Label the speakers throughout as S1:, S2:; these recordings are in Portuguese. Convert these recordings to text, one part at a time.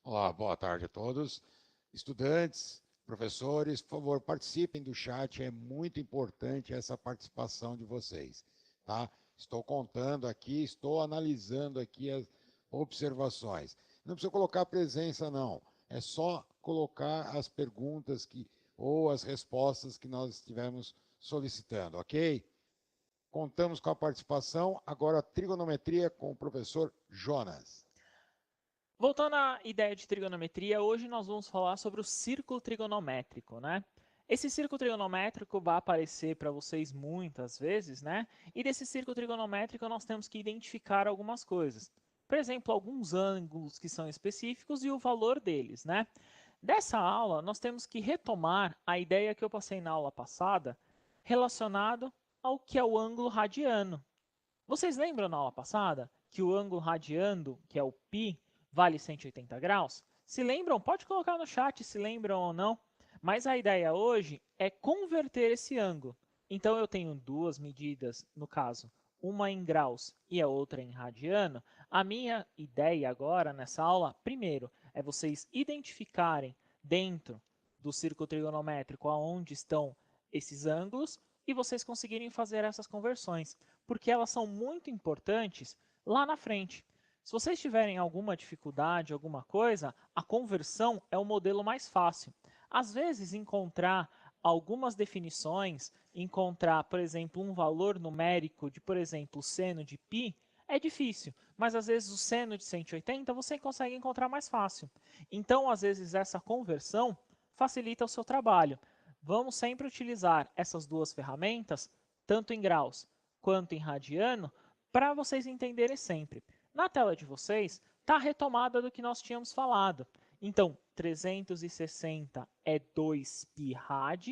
S1: Olá, boa tarde a todos. Estudantes, professores, por favor, participem do chat, é muito importante essa participação de vocês, tá? Estou contando aqui, estou analisando aqui as observações. Não precisa colocar presença, não. É só colocar as perguntas ou as respostas que nós estivemos solicitando, ok? Contamos com a participação. Agora, trigonometria com o professor Jonas.
S2: Voltando à ideia de trigonometria, hoje nós vamos falar sobre o círculo trigonométrico, né? Esse círculo trigonométrico vai aparecer para vocês muitas vezes, né? E desse círculo trigonométrico nós temos que identificar algumas coisas. Por exemplo, alguns ângulos que são específicos e o valor deles, né? Dessa aula, nós temos que retomar a ideia que eu passei na aula passada relacionado ao que é o ângulo radiano. Vocês lembram na aula passada que o ângulo radiando, que é o π, vale 180 graus? Se lembram, pode colocar no chat se lembram ou não. Mas a ideia hoje é converter esse ângulo. Então, eu tenho duas medidas, no caso, uma em graus e a outra em radiano. A minha ideia agora, nessa aula, primeiro, é vocês identificarem dentro do círculo trigonométrico aonde estão esses ângulos e vocês conseguirem fazer essas conversões, porque elas são muito importantes lá na frente. Se vocês tiverem alguma dificuldade, alguma coisa, a conversão é o modelo mais fácil. Às vezes, encontrar algumas definições, encontrar, por exemplo, um valor numérico de, por exemplo, seno de π, é difícil, mas às vezes o seno de 180 você consegue encontrar mais fácil. Então, às vezes, essa conversão facilita o seu trabalho. Vamos sempre utilizar essas duas ferramentas, tanto em graus quanto em radiano, para vocês entenderem sempre. Na tela de vocês está a retomada do que nós tínhamos falado. Então, 360 é 2π rad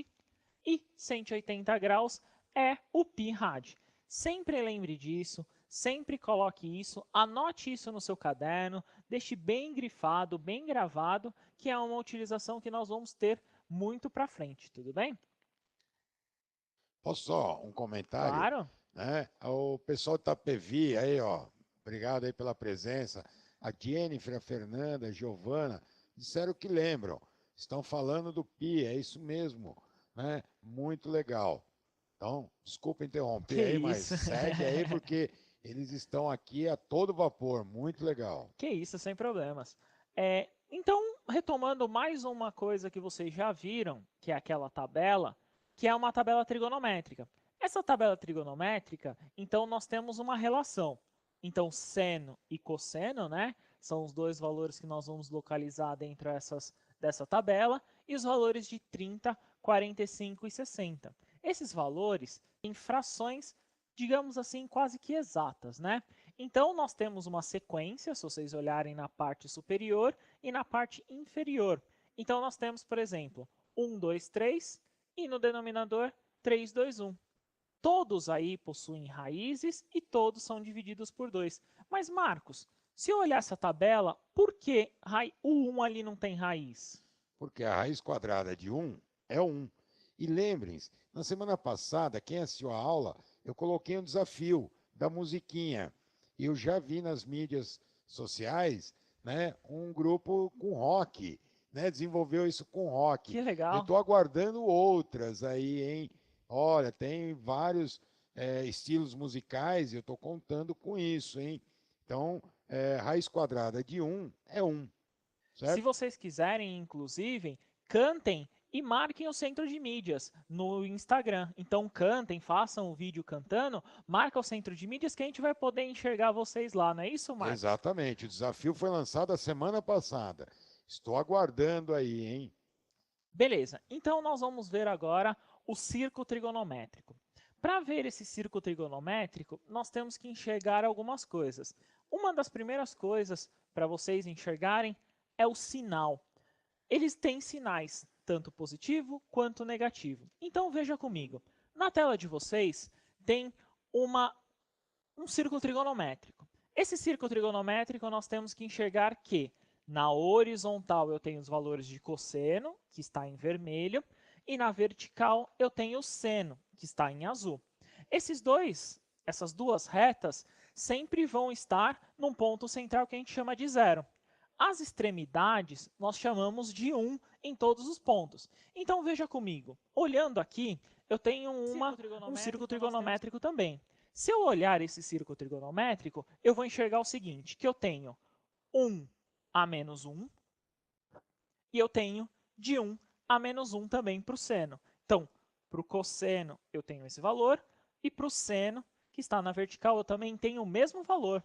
S2: e 180 graus é o π rad. Sempre lembre disso, sempre coloque isso, anote isso no seu caderno, deixe bem grifado, bem gravado, que é uma utilização que nós vamos ter muito para frente, tudo bem?
S1: Posso só um comentário?
S2: Claro.
S1: Né? O pessoal do Itapevi aí, ó, obrigado aí pela presença. A Jennifer, a Fernanda, a Giovana, disseram que lembram. Estão falando do Pi, é isso mesmo. Né? Muito legal. Então, desculpa interromper
S2: Que
S1: aí, mas
S2: isso.
S1: segue aí porque eles estão aqui a todo vapor. Muito legal.
S2: Que isso, sem problemas. Então, retomando mais uma coisa que vocês já viram, que é aquela tabela, que é uma tabela trigonométrica. Essa tabela trigonométrica, então, nós temos uma relação. Então, seno e cosseno, né, são os dois valores que nós vamos localizar dentro dessa tabela, e os valores de 30, 45 e 60. Esses valores têm frações, digamos assim, quase que exatas, né? Então, nós temos uma sequência, se vocês olharem na parte superior e na parte inferior. Então, nós temos, por exemplo, 1, 2, 3 e no denominador 3, 2, 1. Todos aí possuem raízes e todos são divididos por 2. Mas, Marcos, se eu olhar essa tabela, por que o 1 ali não tem raiz?
S1: Porque a raiz quadrada de 1 é 1. E lembrem-se, na semana passada, quem assistiu a aula, eu coloquei um desafio da musiquinha. Eu já vi nas mídias sociais, né, um grupo com rock, né, desenvolveu isso com rock.
S2: Que
S1: Eu
S2: legal.
S1: estou aguardando outras aí, hein? Olha, tem vários estilos musicais e eu estou contando com isso, hein? Então, raiz quadrada de 1 é 1,
S2: Se
S1: certo?
S2: vocês quiserem, inclusive, cantem e marquem o Centro de Mídias no Instagram. Então, cantem, façam o vídeo cantando, marca o Centro de Mídias que a gente vai poder enxergar vocês lá, não é isso, Marcos?
S1: Exatamente. O desafio foi lançado a semana passada. Estou aguardando aí, hein?
S2: Beleza, então nós vamos ver agora o círculo trigonométrico. Para ver esse círculo trigonométrico, nós temos que enxergar algumas coisas. Uma das primeiras coisas para vocês enxergarem é o sinal. Eles têm sinais, tanto positivo quanto negativo. Então veja comigo, na tela de vocês tem um círculo trigonométrico. Esse círculo trigonométrico nós temos que enxergar que na horizontal eu tenho os valores de cosseno, que está em vermelho, e na vertical eu tenho o seno, que está em azul. Essas duas retas sempre vão estar num ponto central que a gente chama de zero. as extremidades nós chamamos de 1 em todos os pontos. Então, veja comigo, olhando aqui, eu tenho um círculo trigonométrico também. Se eu olhar esse círculo trigonométrico, eu vou enxergar o seguinte, que eu tenho 1 a menos 1, e eu tenho de 1 a menos 1 também para o seno. Então, para o cosseno, eu tenho esse valor, e para o seno, que está na vertical, eu também tenho o mesmo valor.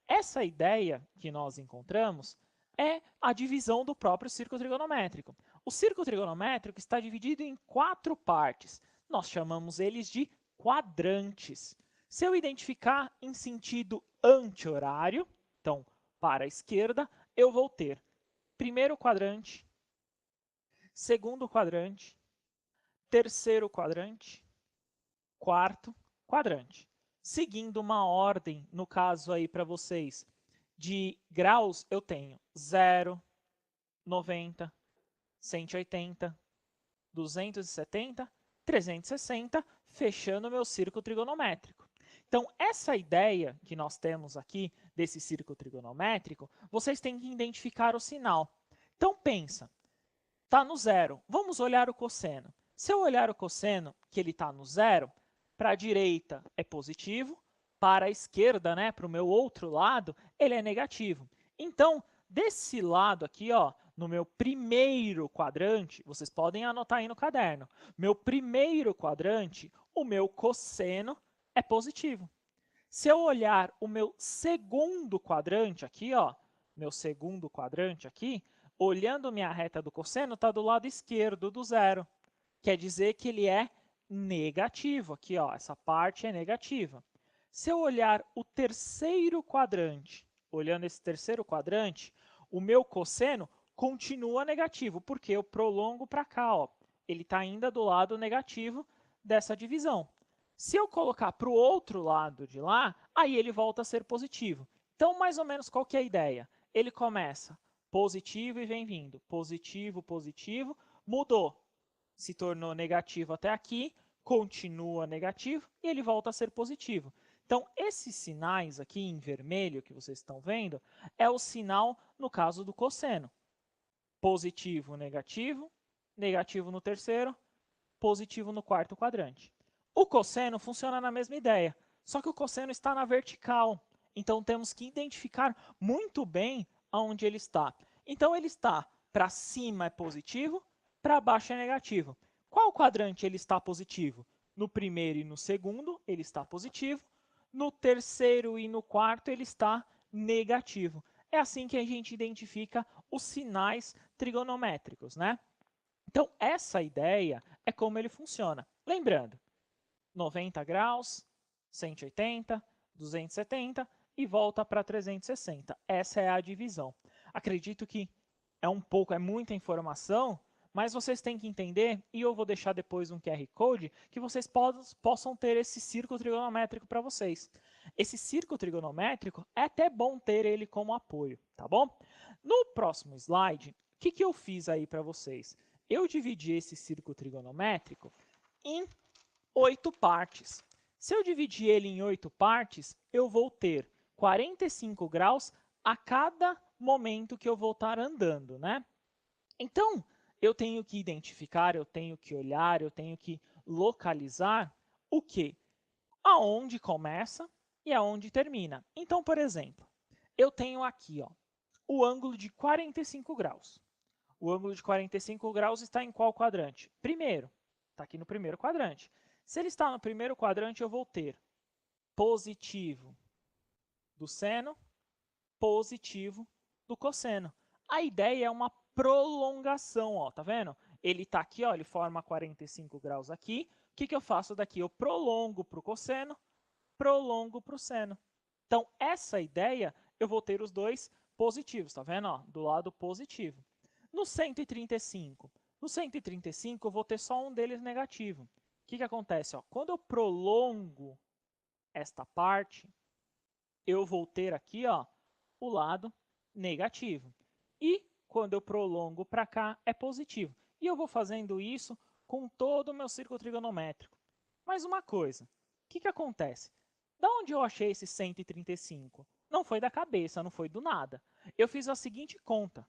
S2: Essa ideia que nós encontramos é a divisão do próprio círculo trigonométrico. O círculo trigonométrico está dividido em 4 partes. Nós chamamos eles de quadrantes. Se eu identificar em sentido anti-horário, então, para a esquerda, eu vou ter primeiro quadrante, segundo quadrante, terceiro quadrante, quarto quadrante. Seguindo uma ordem, no caso aí para vocês, de graus, eu tenho 0, 90, 180, 270, 360, fechando o meu círculo trigonométrico. Então, essa ideia que nós temos aqui desse círculo trigonométrico, vocês têm que identificar o sinal. Então, pensa, está no zero. Vamos olhar o cosseno. Se eu olhar o cosseno, que ele está no zero, para a direita é positivo, para a esquerda, né, para o meu outro lado, ele é negativo. Então, desse lado aqui, ó, no meu primeiro quadrante, vocês podem anotar aí no caderno, meu primeiro quadrante, o meu cosseno é positivo. Se eu olhar o meu segundo quadrante aqui, ó, meu segundo quadrante aqui, olhando minha reta do cosseno, está do lado esquerdo do zero. Quer dizer que ele é negativo. Aqui, ó, essa parte é negativa. Se eu olhar o terceiro quadrante, olhando esse terceiro quadrante, o meu cosseno continua negativo, porque eu prolongo para cá. Ó, ele está ainda do lado negativo dessa divisão. Se eu colocar para o outro lado de lá, aí ele volta a ser positivo. Então, mais ou menos, qual que é a ideia? Ele começa positivo e vem vindo. Positivo, positivo, mudou. Se tornou negativo até aqui, continua negativo e ele volta a ser positivo. Então, esses sinais aqui em vermelho que vocês estão vendo é o sinal no caso do cosseno. Positivo, negativo, negativo no terceiro, positivo no quarto quadrante. O cosseno funciona na mesma ideia, só que o cosseno está na vertical. Então, temos que identificar muito bem aonde ele está. Então, ele está para cima é positivo, para baixo é negativo. Qual quadrante ele está positivo? No primeiro e no segundo, ele está positivo. No terceiro e no quarto, ele está negativo. É assim que a gente identifica os sinais trigonométricos, né? Então, essa ideia é como ele funciona. Lembrando, 90 graus, 180, 270 e volta para 360. Essa é a divisão. Acredito que é muita informação, mas vocês têm que entender, e eu vou deixar depois um QR Code, que vocês possam ter esse círculo trigonométrico para vocês. Esse círculo trigonométrico é até bom ter ele como apoio, tá bom? No próximo slide, o que eu fiz aí para vocês? Eu dividi esse círculo trigonométrico em 8 partes. Se eu dividir ele em 8 partes, eu vou ter 45 graus a cada momento que eu vou estar andando, né? Então, eu tenho que identificar, eu tenho que olhar, eu tenho que localizar o quê? Aonde começa e aonde termina. Então, por exemplo, eu tenho aqui ó, o ângulo de 45 graus. O ângulo de 45 graus está em qual quadrante? Primeiro, está aqui no primeiro quadrante. Se ele está no primeiro quadrante, eu vou ter positivo do seno, positivo do cosseno. A ideia é uma prolongação, ó, tá vendo? Ele está aqui, ó, ele forma 45 graus aqui. O que eu faço daqui? Eu prolongo para o cosseno, prolongo para o seno. Então, essa ideia, eu vou ter os dois positivos, tá vendo? Ó, do lado positivo. No 135, eu vou ter só um deles negativo. O que acontece? Ó? Quando eu prolongo esta parte, eu vou ter aqui ó, o lado negativo. E quando eu prolongo para cá, é positivo. E eu vou fazendo isso com todo o meu círculo trigonométrico. Mas uma coisa, o que acontece? Da onde eu achei esse 135? Não foi da cabeça, não foi do nada. Eu fiz a seguinte conta.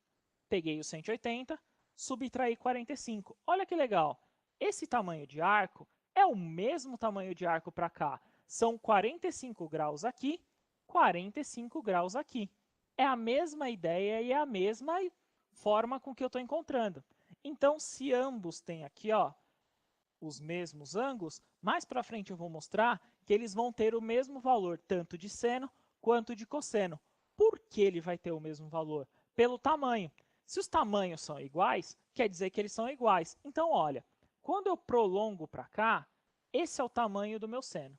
S2: Peguei o 180, subtraí 45. Olha que legal. Esse tamanho de arco é o mesmo tamanho de arco para cá. São 45 graus aqui, 45 graus aqui. É a mesma ideia e é a mesma forma com que eu estou encontrando. Então, se ambos têm aqui os mesmos ângulos, mais para frente eu vou mostrar que eles vão ter o mesmo valor, tanto de seno quanto de cosseno. Por que ele vai ter o mesmo valor? Pelo tamanho. Se os tamanhos são iguais, quer dizer que eles são iguais. Então, olha, quando eu prolongo para cá, esse é o tamanho do meu seno.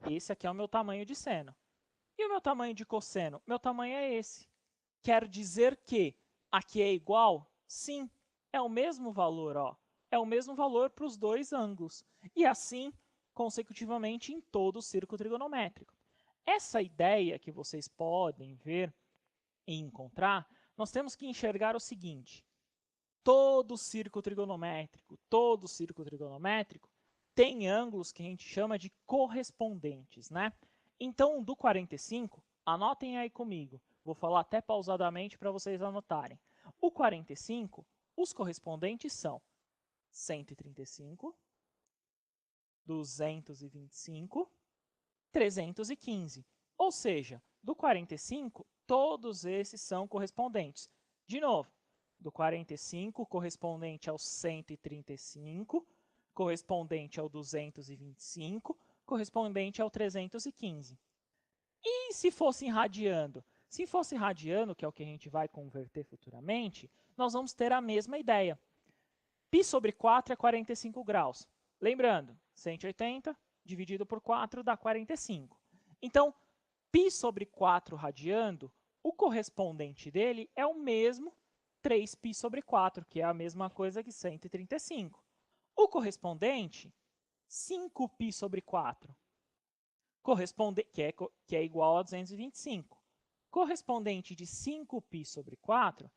S2: Esse aqui é o meu tamanho de seno. E o meu tamanho de cosseno? Meu tamanho é esse. Quer dizer que aqui é igual? Sim, é o mesmo valor, ó. É o mesmo valor para os dois ângulos. E assim, consecutivamente, em todo o círculo trigonométrico. Essa ideia que vocês podem ver e encontrar, nós temos que enxergar o seguinte. Todo círculo trigonométrico tem ângulos que a gente chama de correspondentes, né? Então, do 45, anotem aí comigo. Vou falar até pausadamente para vocês anotarem. O 45, os correspondentes são 135, 225, 315. Ou seja, do 45, todos esses são correspondentes. De novo, do 45, correspondente ao 135, correspondente ao 225, correspondente ao 315. E se fosse radiando? Se fosse radiando, que é o que a gente vai converter futuramente, nós vamos ter a mesma ideia. Π sobre 4 é 45 graus. Lembrando, 180 dividido por 4 dá 45. Então, π sobre 4 radiando, o correspondente dele é o mesmo 3π sobre 4, que é a mesma coisa que 135. O correspondente, 5π sobre 4, que é igual a 225. Correspondente de 5π sobre 4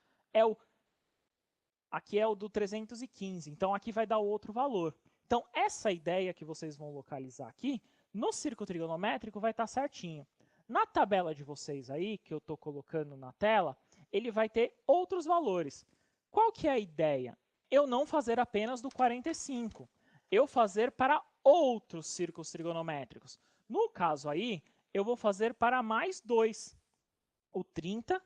S2: aqui é o do 315, então aqui vai dar outro valor. Então, essa ideia que vocês vão localizar aqui, no círculo trigonométrico vai estar certinho. Na tabela de vocês aí, que eu estou colocando na tela, ele vai ter outros valores. Qual que é a ideia? Eu não fazer apenas do 45, eu fazer para outros círculos trigonométricos. No caso aí, eu vou fazer para mais dois, o 30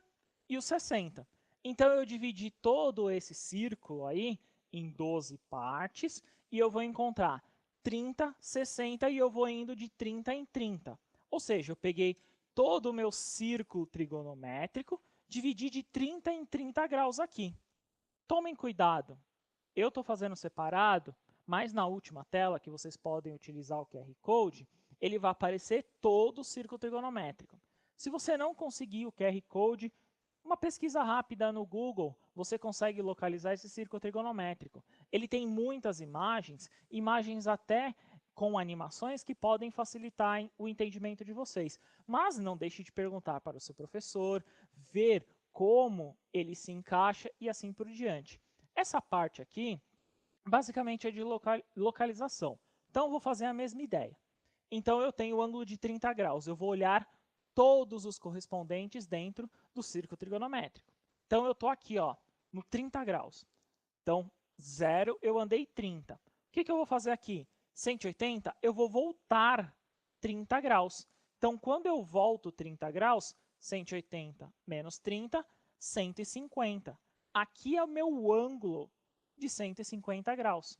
S2: e o 60. Então, eu dividi todo esse círculo aí em 12 partes e eu vou encontrar 30, 60 e eu vou indo de 30 em 30. Ou seja, eu peguei todo o meu círculo trigonométrico, dividi de 30 em 30 graus aqui. Tomem cuidado, eu estou fazendo separado, mas na última tela, que vocês podem utilizar o QR Code, ele vai aparecer todo o círculo trigonométrico. Se você não conseguir o QR Code, uma pesquisa rápida no Google, você consegue localizar esse círculo trigonométrico. Ele tem muitas imagens, imagens até com animações que podem facilitar o entendimento de vocês. Mas não deixe de perguntar para o seu professor, ver como ele se encaixa e assim por diante. Essa parte aqui, basicamente, é de localização. Então, eu vou fazer a mesma ideia. Então, eu tenho o ângulo de 30 graus. Eu vou olhar todos os correspondentes dentro do círculo trigonométrico. Então, eu estou aqui no 30 graus. Então, 0, eu andei 30. O que eu vou fazer aqui? 180, eu vou voltar 30 graus. Então, quando eu volto 30 graus, 180 menos 30, 150. Aqui é o meu ângulo de 150 graus.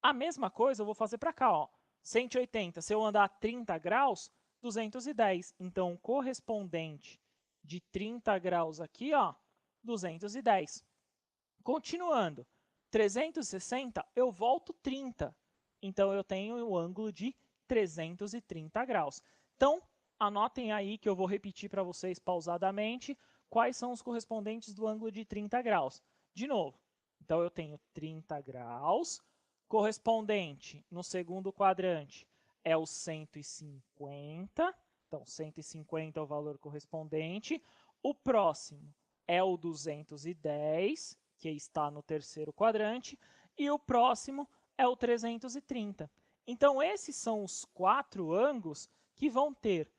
S2: A mesma coisa eu vou fazer para cá. 180, se eu andar 30 graus, 210. Então, o correspondente de 30 graus aqui, 210. Continuando, 360, eu volto 30. Então, eu tenho o ângulo de 330 graus. Então, anotem aí que eu vou repetir para vocês pausadamente quais são os correspondentes do ângulo de 30 graus. De novo, então eu tenho 30 graus, correspondente no segundo quadrante é o 150, então 150 é o valor correspondente. O próximo é o 210, que está no terceiro quadrante, e o próximo é o 330. Então, esses são os 4 ângulos que vão ter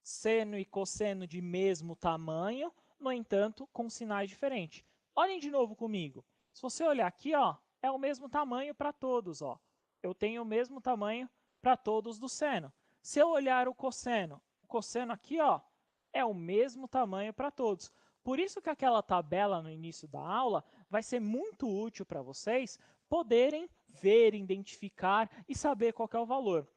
S2: seno e cosseno de mesmo tamanho, no entanto, com sinais diferentes. Olhem de novo comigo. Se você olhar aqui, ó, é o mesmo tamanho para todos. Ó. Eu tenho o mesmo tamanho para todos do seno. Se eu olhar o cosseno aqui ó, é o mesmo tamanho para todos. Por isso que aquela tabela no início da aula vai ser muito útil para vocês poderem ver, identificar e saber qual é o valor.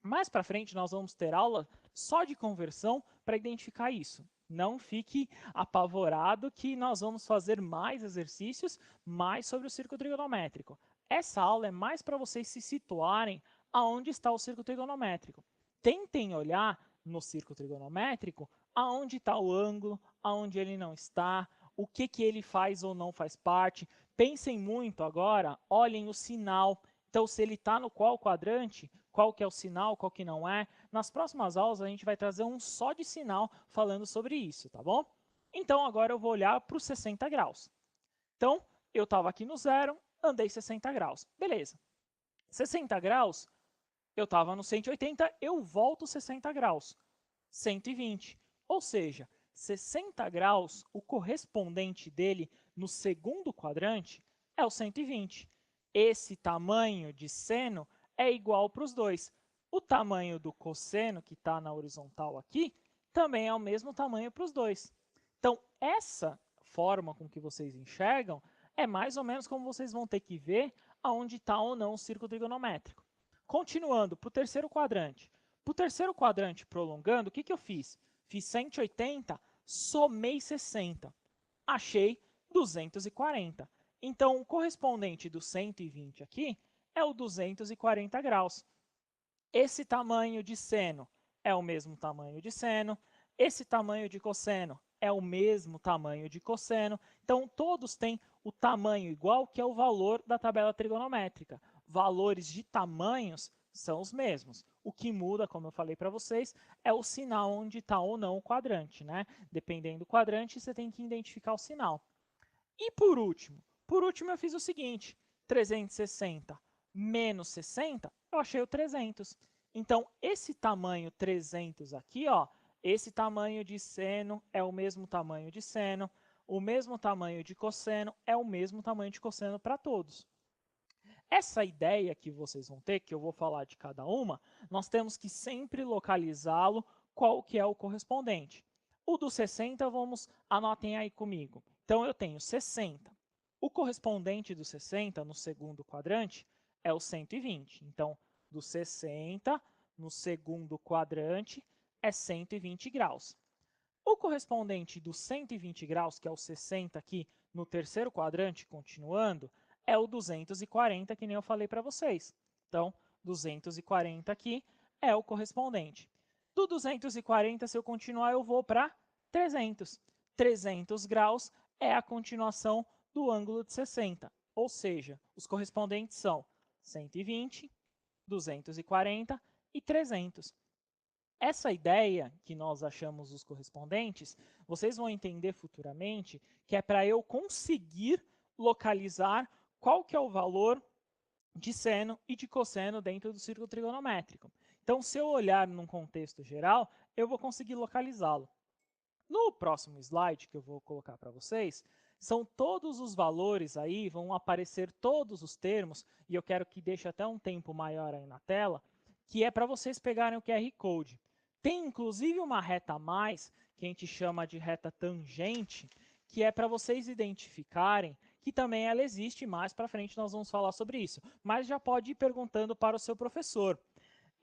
S2: Mais para frente, nós vamos ter aula só de conversão para identificar isso. Não fique apavorado que nós vamos fazer mais exercícios, mais sobre o círculo trigonométrico. Essa aula é mais para vocês se situarem aonde está o círculo trigonométrico. Tentem olhar no círculo trigonométrico aonde está o ângulo, aonde ele não está, o que ele faz ou não faz parte. Pensem muito agora, olhem o sinal. Então, se ele está no qual quadrante, qual que é o sinal, qual que não é. Nas próximas aulas, a gente vai trazer um só de sinal falando sobre isso, tá bom? Então, agora eu vou olhar para os 60 graus. Então, eu estava aqui no zero, andei 60 graus. Beleza. 60 graus, eu estava no 180, eu volto 60 graus. 120. Ou seja, 60 graus, o correspondente dele no segundo quadrante é o 120. Esse tamanho de seno é igual para os dois. O tamanho do cosseno, que está na horizontal aqui, também é o mesmo tamanho para os dois. Então, essa forma com que vocês enxergam é mais ou menos como vocês vão ter que ver aonde está ou não o círculo trigonométrico. Continuando, para o terceiro quadrante. Para o terceiro quadrante prolongando, o que eu fiz? Fiz 180, somei 60. Achei 240. Então, o correspondente do 120 aqui é o 240 graus. Esse tamanho de seno é o mesmo tamanho de seno. Esse tamanho de cosseno é o mesmo tamanho de cosseno. Então, todos têm o tamanho igual, que é o valor da tabela trigonométrica. Valores de tamanhos são os mesmos. O que muda, como eu falei para vocês, é o sinal onde está ou não o quadrante, né? Dependendo do quadrante, você tem que identificar o sinal. E por último eu fiz o seguinte, 360 menos 60, eu achei o 300. Então, esse tamanho 300 aqui, ó, esse tamanho de seno é o mesmo tamanho de seno, o mesmo tamanho de cosseno é o mesmo tamanho de cosseno para todos. Essa ideia que vocês vão ter, que eu vou falar de cada uma, nós temos que sempre localizá-lo qual que é o correspondente. O do 60, anotem aí comigo. Então, eu tenho 60. O correspondente do 60 no segundo quadrante é o 120. Então, do 60 no segundo quadrante é 120 graus. O correspondente do 120 graus, que é o 60 aqui no terceiro quadrante, continuando, é o 240, que nem eu falei para vocês. Então, 240 aqui é o correspondente. Do 240, se eu continuar, eu vou para 300. 300 graus é a continuação do ângulo de 60. Ou seja, os correspondentes são 120, 240 e 300. Essa ideia que nós achamos os correspondentes, vocês vão entender futuramente que é para eu conseguir localizar qual que é o valor de seno e de cosseno dentro do círculo trigonométrico. Então, se eu olhar num contexto geral, eu vou conseguir localizá-lo. No próximo slide que eu vou colocar para vocês, são todos os valores aí, vão aparecer todos os termos, e eu quero que deixe até um tempo maior aí na tela, que é para vocês pegarem o QR Code. Tem inclusive uma reta a mais, que a gente chama de reta tangente, que é para vocês identificarem que também ela existe, mais para frente nós vamos falar sobre isso. Mas já pode ir perguntando para o seu professor.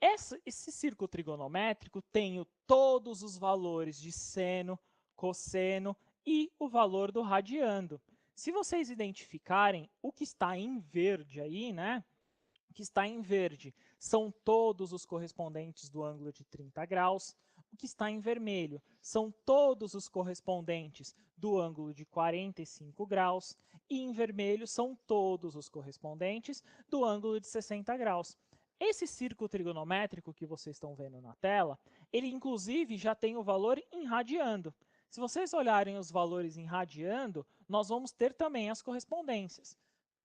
S2: Esse círculo trigonométrico tem todos os valores de seno, cosseno e o valor do radiando. Se vocês identificarem o que está em verde aí, né? O que está em verde são todos os correspondentes do ângulo de 30 graus. O que está em vermelho são todos os correspondentes do ângulo de 45 graus. E em vermelho são todos os correspondentes do ângulo de 60 graus. Esse círculo trigonométrico que vocês estão vendo na tela, ele inclusive já tem o valor em radiando. Se vocês olharem os valores em radiando, nós vamos ter também as correspondências.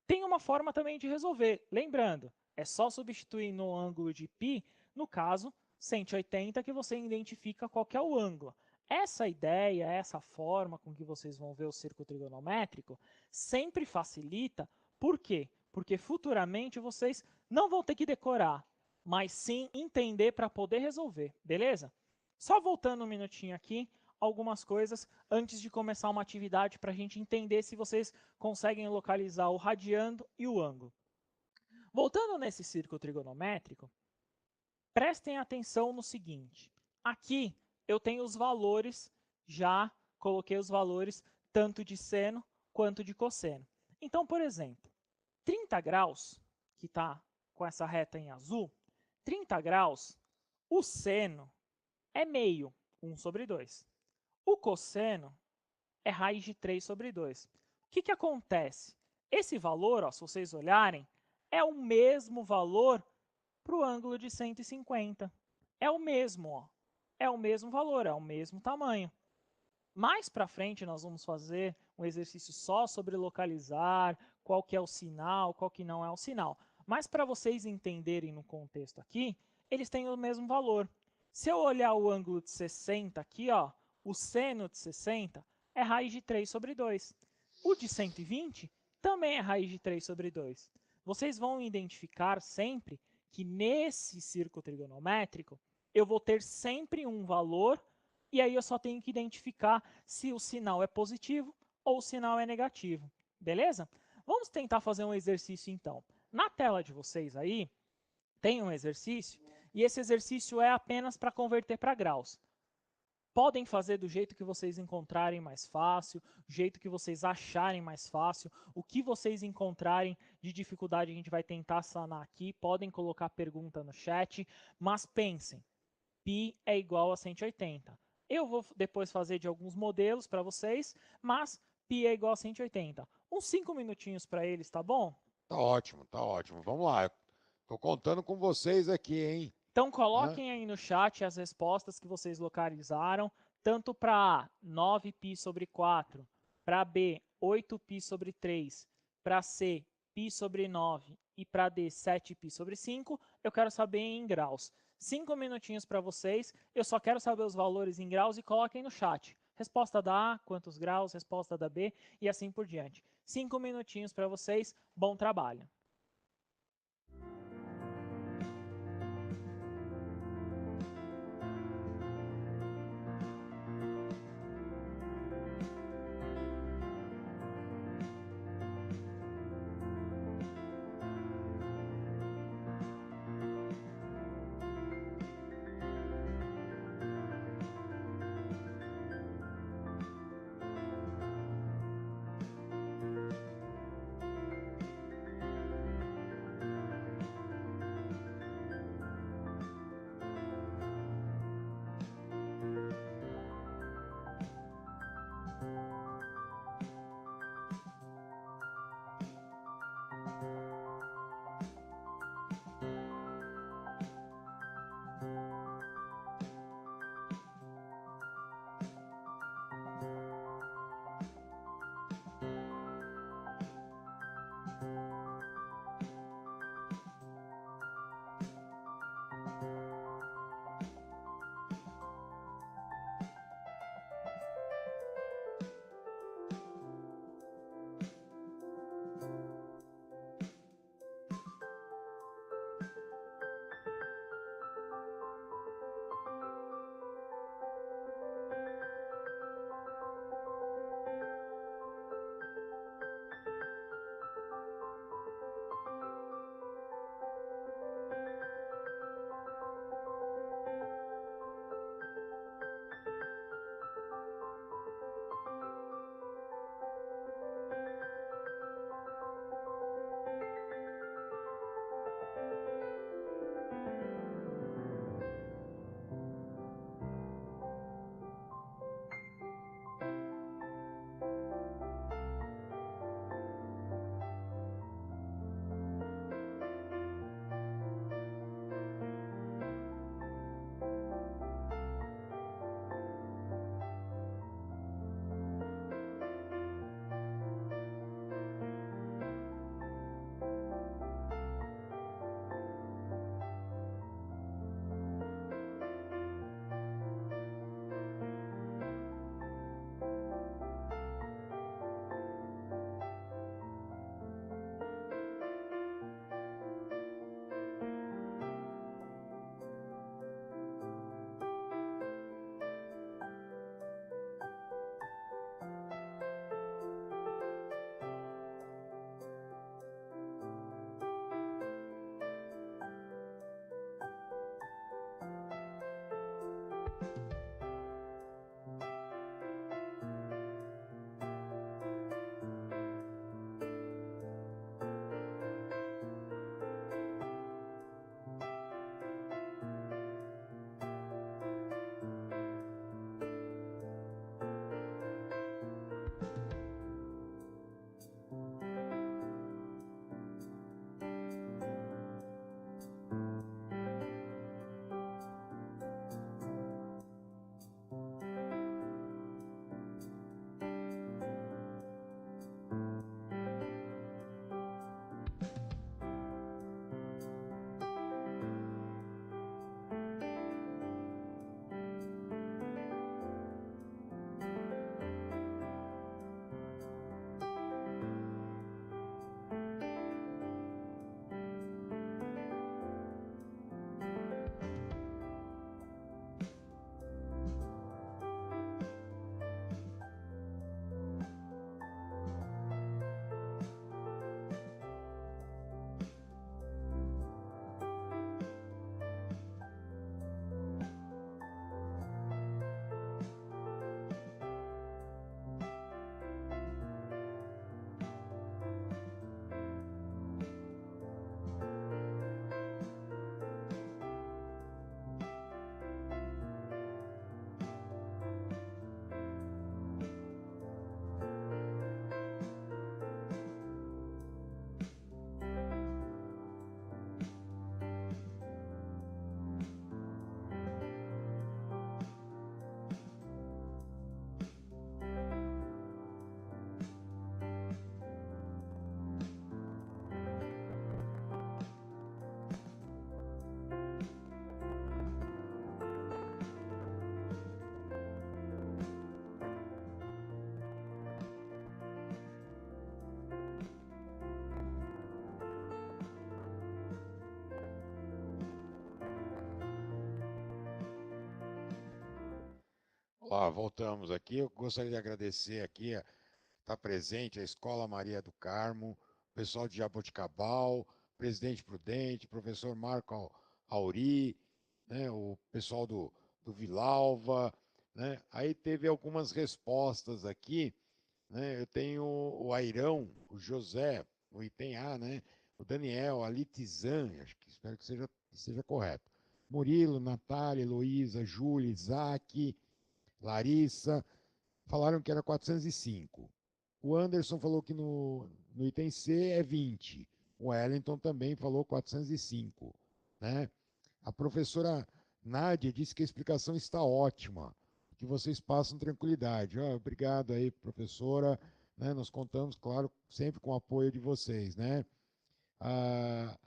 S2: Tem uma forma também de resolver. Lembrando, é só substituir no ângulo de π, no caso, 180, que você identifica qual que é o ângulo. Essa ideia, essa forma com que vocês vão ver o círculo trigonométrico sempre facilita. Por quê? Porque futuramente vocês não vão ter que decorar, mas sim entender para poder resolver, beleza? Só voltando um minutinho aqui, algumas coisas antes de começar uma atividade para a gente entender se vocês conseguem localizar o radiando e o ângulo. Voltando nesse círculo trigonométrico, prestem atenção no seguinte. Aqui eu tenho os valores, já coloquei os valores tanto de seno quanto de cosseno. Então, por exemplo, 30 graus, que está com essa reta em azul, 30 graus, o seno é meio, 1 sobre 2. O cosseno é raiz de 3 sobre 2. O que acontece? Esse valor, ó, se vocês olharem, é o mesmo valor para o ângulo de 150. É o mesmo, ó. É o mesmo valor, é o mesmo tamanho. Mais para frente nós vamos fazer um exercício só sobre localizar, qual que é o sinal, qual que não é o sinal. Mas para vocês entenderem no contexto aqui, eles têm o mesmo valor. Se eu olhar o ângulo de 60 aqui, ó, o seno de 60 é raiz de 3 sobre 2. O de 120 também é raiz de 3 sobre 2. Vocês vão identificar sempre que nesse círculo trigonométrico eu vou ter sempre um valor e aí eu só tenho que identificar se o sinal é positivo ou o sinal é negativo, beleza? Vamos tentar fazer um exercício então. Na tela de vocês aí, tem um exercício, e esse exercício é apenas para converter para graus. Podem fazer do jeito que vocês encontrarem mais fácil, do jeito que vocês acharem mais fácil, o que vocês encontrarem de dificuldade a gente vai tentar sanar aqui, podem colocar pergunta no chat, mas pensem, π é igual a 180. Eu vou depois fazer de alguns modelos para vocês, mas π é igual a 180. Uns 5 minutinhos para eles, tá bom?
S1: Tá ótimo, tá ótimo. Vamos lá. Estou contando com vocês aqui, hein?
S2: Então coloquem aí no chat as respostas que vocês localizaram, tanto para A, 9π sobre 4, para B, 8π sobre 3, para C, π sobre 9 e para D, 7π sobre 5. Eu quero saber em graus. 5 minutinhos para vocês. Eu só quero saber os valores em graus e coloquem no chat. Resposta da A, quantos graus, resposta da B e assim por diante. 5 minutinhos para vocês. Bom trabalho.
S1: Ó, voltamos aqui. Eu gostaria de agradecer aqui, está presente a Escola Maria do Carmo, o pessoal de Jaboticabal, Presidente Prudente, professor Marco Auri, né, o pessoal do Vilalva, né? Aí teve algumas respostas aqui, né? Eu tenho o Airão, o José, o item A, né? O Daniel, a Litizan, acho que espero que seja correto. Murilo, Natália, Heloísa, Júlia, Isaac, Larissa, falaram que era 405. O Anderson falou que no item C é 20. O Wellington também falou 405. Né? A professora Nádia disse que a explicação está ótima, que vocês passam tranquilidade. Obrigado aí, professora. Né? Nós contamos, claro, sempre com o apoio de vocês. Né? Ah,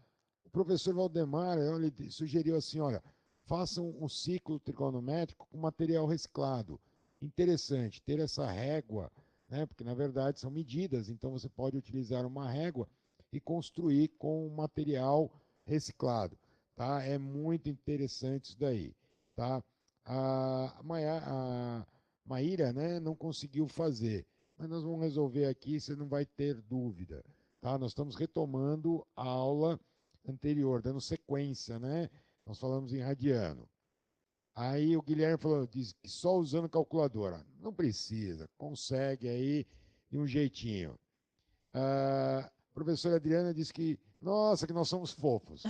S1: o professor Valdemar ele sugeriu assim: olha, façam um ciclo trigonométrico com material reciclado. Interessante ter essa régua, né? Porque na verdade são medidas, então você pode utilizar uma régua e construir com material reciclado. Tá? É muito interessante isso daí. Tá? A Maíra, né, não conseguiu fazer, mas nós vamos resolver aqui, você não vai ter dúvida. Tá? Nós estamos retomando a aula anterior, dando sequência, né? Nós falamos em radiano. Aí o Guilherme falou, diz que só usando calculadora. Não precisa, consegue aí de um jeitinho. A professora Adriana disse que, nossa, que nós somos fofos.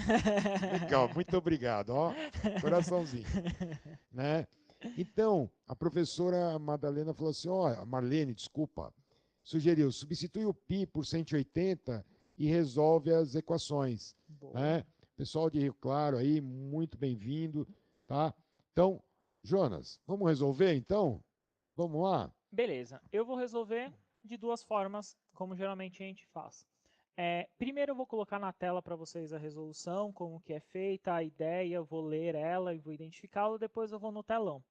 S1: Legal, muito obrigado, ó, coraçãozinho, né? Então, a professora Madalena falou assim, ó, a Marlene, desculpa, sugeriu, substitui o π por 180 e resolve as equações.
S2: Boa.
S1: Né? Pessoal de Rio Claro aí, muito bem-vindo. Tá? Então, Jonas, vamos resolver então? Vamos lá?
S2: Beleza, eu vou resolver de duas formas, como geralmente a gente faz. Primeiro eu vou colocar na tela para vocês a resolução, como que é feita, a ideia, eu vou ler ela e vou identificá-la, depois eu vou no telão.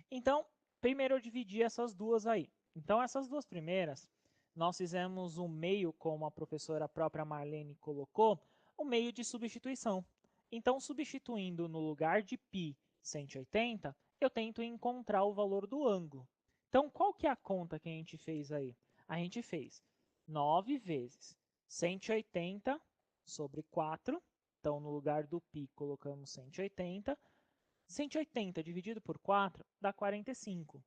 S2: Então, primeiro eu dividi essas duas aí. Então, essas duas primeiras, nós fizemos um meio, como a professora própria Marlene colocou, um meio de substituição. Então, substituindo no lugar de π 180, eu tento encontrar o valor do ângulo. Então, qual que é a conta que a gente fez aí? A gente fez 9 vezes 180 sobre 4. Então, no lugar do π, colocamos 180. 180 dividido por 4 dá 45.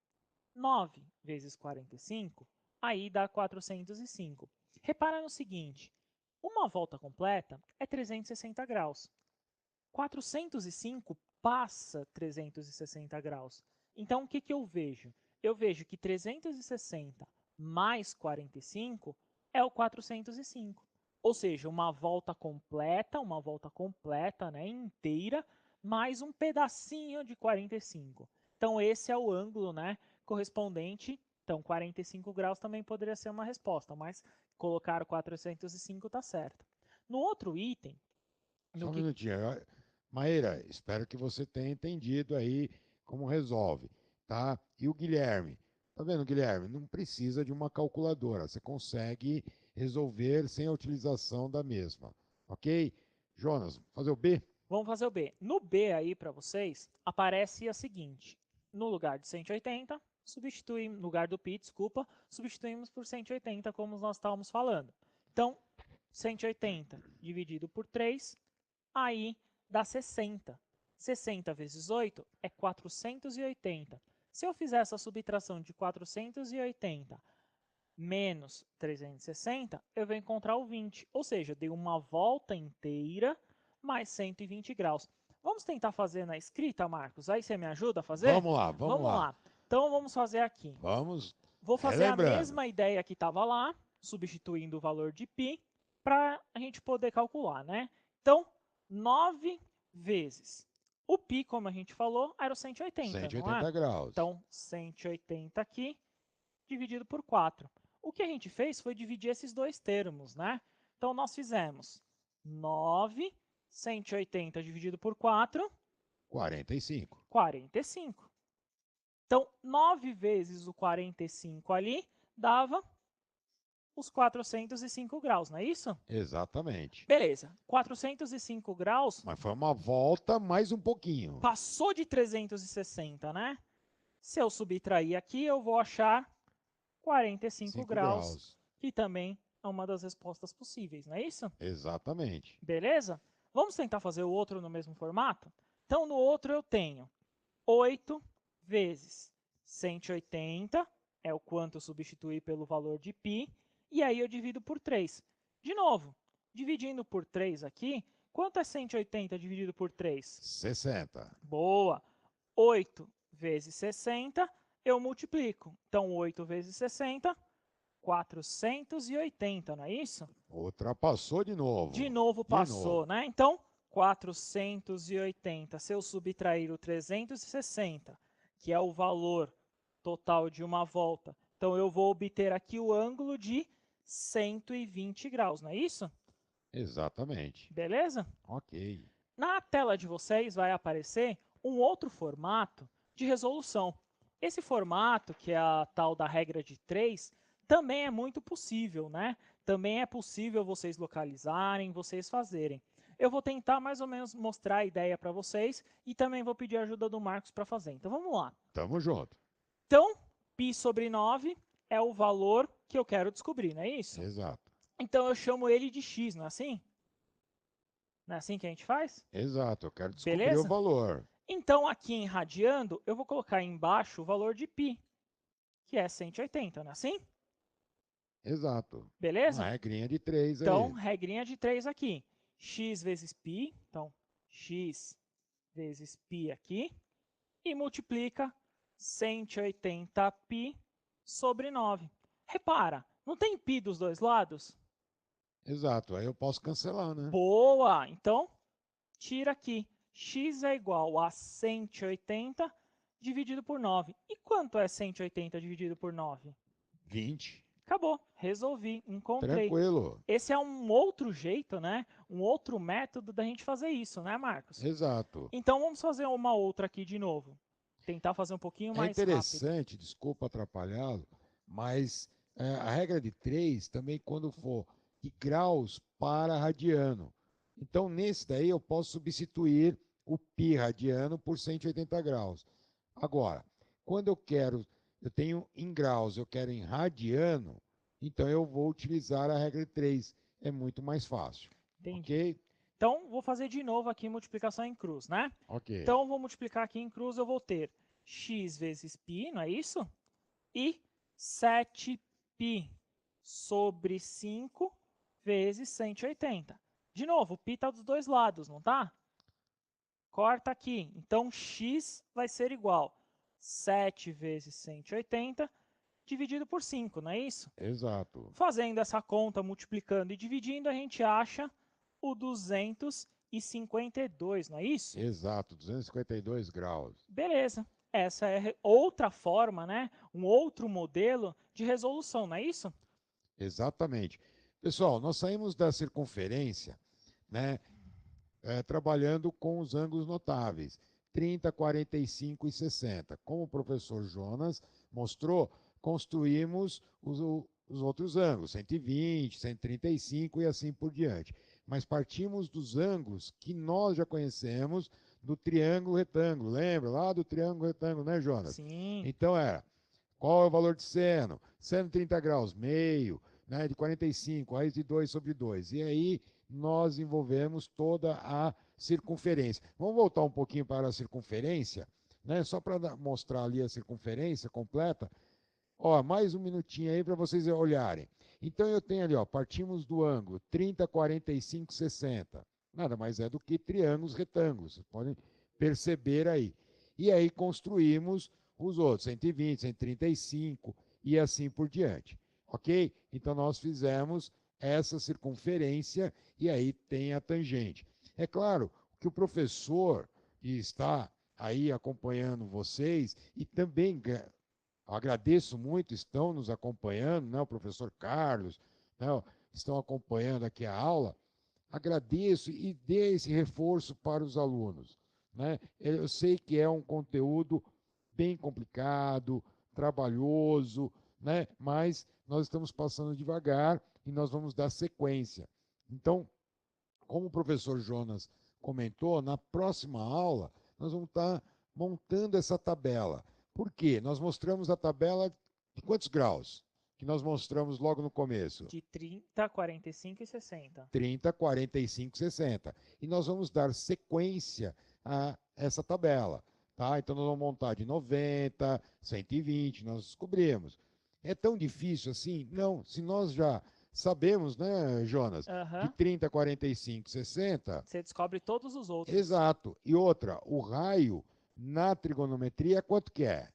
S2: 9 vezes 45, aí dá 405. Repara no seguinte, uma volta completa é 360 graus. 405 passa 360 graus. Então, o que, que eu vejo? Eu vejo que 360 mais 45 é o 405. Ou seja, uma volta completa, né, inteira, mais um pedacinho de 45. Então, esse é o ângulo, né, correspondente. Então, 45 graus também poderia ser uma resposta, mas colocar 405 está certo. No outro item,
S1: Só um minutinho. Maíra, espero que você tenha entendido aí como resolve, tá? E o Guilherme, tá vendo, Guilherme? Não precisa de uma calculadora, você consegue resolver sem a utilização da mesma, ok? Jonas, fazer o B?
S2: Vamos fazer o B. No B aí para vocês, aparece a seguinte. No lugar de 180, substituímos, no lugar do π, desculpa, substituímos por 180, como nós estávamos falando. Então, 180 dividido por 3, aí dá 60. 60 vezes 8 é 480. Se eu fizer essa subtração de 480 menos 360, eu vou encontrar o 20. Ou seja, dei uma volta inteira mais 120 graus. Vamos tentar fazer na escrita, Marcos? Aí você me ajuda a fazer?
S1: Vamos lá, vamos lá.
S2: Lá. Então, vamos fazer aqui.
S1: Vamos.
S2: Vou fazer a
S1: Relembrando.
S2: mesma ideia que estava lá, substituindo o valor de π, para a gente poder calcular, né? Então, 9 vezes. O π, como a gente falou, era o 180,
S1: 180
S2: não é?
S1: graus.
S2: Então, 180 aqui, dividido por 4. O que a gente fez foi dividir esses dois termos, né? Então, nós fizemos 9, 180 dividido por 4,
S1: 45.
S2: 45. Então, 9 vezes o 45 ali dava os 405 graus, não é isso?
S1: Exatamente.
S2: Beleza. 405 graus.
S1: Mas foi uma volta mais um pouquinho.
S2: Passou de 360, né? Se eu subtrair aqui, eu vou achar 45
S1: 5
S2: graus,
S1: graus.
S2: que também é uma das respostas possíveis, não é isso?
S1: Exatamente.
S2: Beleza? Vamos tentar fazer o outro no mesmo formato? Então, no outro eu tenho 8 vezes 180, é o quanto eu substituí pelo valor de π, e aí eu divido por 3. De novo, dividindo por 3 aqui, quanto é 180 dividido por 3?
S1: 60.
S2: Boa! 8 vezes 60, eu multiplico. Então, 8 vezes 60, 480, não é isso?
S1: Ultrapassou de novo.
S2: De novo
S1: De
S2: passou,
S1: novo.
S2: né? Então, 480. Se eu subtrair o 360, que é o valor total de uma volta, então eu vou obter aqui o ângulo de 120 graus, não é isso?
S1: Exatamente.
S2: Beleza?
S1: Ok.
S2: Na tela de vocês vai aparecer um outro formato de resolução. Esse formato, que é a tal da regra de 3, também é muito possível, né? Também é possível vocês localizarem, vocês fazerem. Eu vou tentar mais ou menos mostrar a ideia para vocês e também vou pedir a ajuda do Marcos para fazer. Então vamos lá.
S1: Tamo junto.
S2: Então, π sobre 9 é o valor que eu quero descobrir, não é isso?
S1: Exato.
S2: Então eu chamo ele de x, não é assim? Não é assim que a gente faz?
S1: Exato. Eu quero descobrir o
S2: Beleza?
S1: valor.
S2: Então, aqui em radiando, eu vou colocar embaixo o valor de π, que é 180, não é assim?
S1: Exato. Uma
S2: Beleza?
S1: regrinha de 3
S2: Então,
S1: aí.
S2: regrinha de 3 aqui. X vezes π, então, x vezes π aqui, e multiplica 180π sobre 9. Repara, não tem π dos dois lados?
S1: Exato. Aí eu posso cancelar, né?
S2: Boa! Então, tira aqui. X é igual a 180 dividido por 9. E quanto é 180 dividido por 9?
S1: 20.
S2: Acabou, resolvi, encontrei.
S1: Tranquilo.
S2: Esse é um outro jeito, né? Um outro método da gente fazer isso, né, Marcos?
S1: Exato.
S2: Então vamos fazer uma outra aqui de novo. Tentar fazer um pouquinho
S1: É
S2: mais rápido.
S1: interessante, desculpa atrapalhá-lo, mas a regra de 3 também quando for de graus para radiano. Então, nesse daí eu posso substituir o π radiano por 180 graus. Agora, quando eu tenho em graus, eu quero em radiano, então eu vou utilizar a regra de 3. É muito mais fácil.
S2: Entendi.
S1: Ok?
S2: Então, vou fazer de novo aqui multiplicação em cruz, né?
S1: Ok.
S2: Então, vou multiplicar aqui em cruz, eu vou ter x vezes π, não é isso? E 7π sobre 5 vezes 180. De novo, o π está dos dois lados, não está? Corta aqui. Então, x vai ser igual a 7 vezes 180 dividido por 5, não é isso?
S1: Exato.
S2: Fazendo essa conta, multiplicando e dividindo, a gente acha o 252, não é isso?
S1: Exato, 252 graus.
S2: Beleza. Essa é outra forma, né? Um outro modelo de resolução, não é isso?
S1: Exatamente. Pessoal, nós saímos da circunferência, né, trabalhando com os ângulos notáveis, 30, 45 e 60. Como o professor Jonas mostrou, construímos os outros ângulos, 120, 135 e assim por diante. Mas partimos dos ângulos que nós já conhecemos do triângulo retângulo. Lembra lá do triângulo retângulo, né, Jonas?
S2: Sim.
S1: Então era, qual é o valor de seno? Seno 30 graus, meio, né, de 45, raiz de 2 sobre 2. E aí nós envolvemos toda a circunferência. Vamos voltar um pouquinho para a circunferência, né, só para mostrar ali a circunferência completa. Ó, mais um minutinho aí para vocês olharem. Então eu tenho ali, ó, partimos do ângulo 30, 45, 60. Nada mais é do que triângulos retângulos. Vocês podem perceber aí. E aí construímos os outros, 120, 135 e assim por diante. Ok? Então nós fizemos essa circunferência e aí tem a tangente. É claro que o professor que está aí acompanhando vocês e também agradeço muito, estão nos acompanhando, né? O professor Carlos, né? Estão acompanhando aqui a aula. Agradeço e dê esse reforço para os alunos. Né? Eu sei que é um conteúdo bem complicado, trabalhoso, né? Mas nós estamos passando devagar e nós vamos dar sequência. Então, como o professor Jonas comentou, na próxima aula nós vamos estar montando essa tabela. Por quê? Nós mostramos a tabela de quantos graus? Que nós mostramos logo no começo.
S2: De 30, 45 e 60.
S1: 30, 45, 60. E nós vamos dar sequência a essa tabela. Tá? Então, nós vamos montar de 90, 120, nós descobrimos. É tão difícil assim? Não. Se nós já sabemos, né, Jonas, de 30, 45, 60...
S2: Você descobre todos os outros.
S1: Exato. E outra, o raio na trigonometria, quanto que é?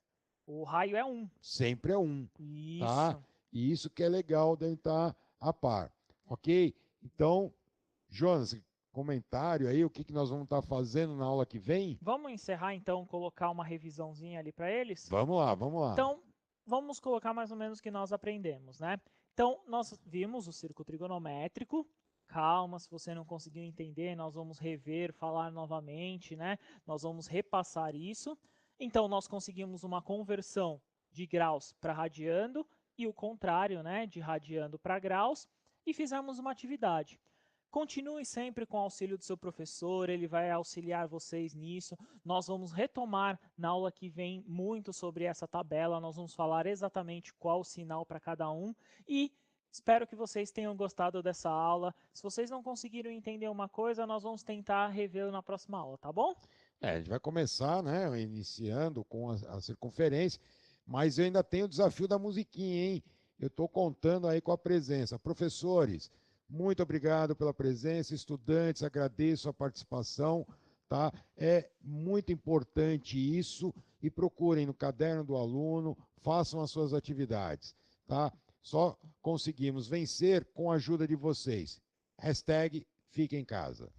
S2: O raio é 1.
S1: Sempre é 1.
S2: Isso.
S1: Tá? E isso que é legal de estar a par. Ok? Então, Jonas, comentário aí, o que nós vamos estar fazendo na aula que vem?
S2: Vamos encerrar então, colocar uma revisãozinha ali para eles?
S1: Vamos lá, vamos lá.
S2: Então, vamos colocar mais ou menos o que nós aprendemos, né? Então, nós vimos o círculo trigonométrico. Calma, se você não conseguiu entender, nós vamos rever, falar novamente, né? Nós vamos repassar isso. Então, nós conseguimos uma conversão de graus para radiando e o contrário, né? De radiando para graus, e fizemos uma atividade. Continue sempre com o auxílio do seu professor, ele vai auxiliar vocês nisso. Nós vamos retomar na aula que vem muito sobre essa tabela, nós vamos falar exatamente qual o sinal para cada um e espero que vocês tenham gostado dessa aula. Se vocês não conseguiram entender uma coisa, nós vamos tentar revê-lo na próxima aula, tá bom?
S1: A gente vai começar, né, iniciando com a circunferência, mas eu ainda tenho o desafio da musiquinha, hein? Eu estou contando aí com a presença. Professores, muito obrigado pela presença. Estudantes, agradeço a participação. Tá? É muito importante isso e procurem no caderno do aluno, façam as suas atividades. Tá? Só conseguimos vencer com a ajuda de vocês. Hashtag fique em casa.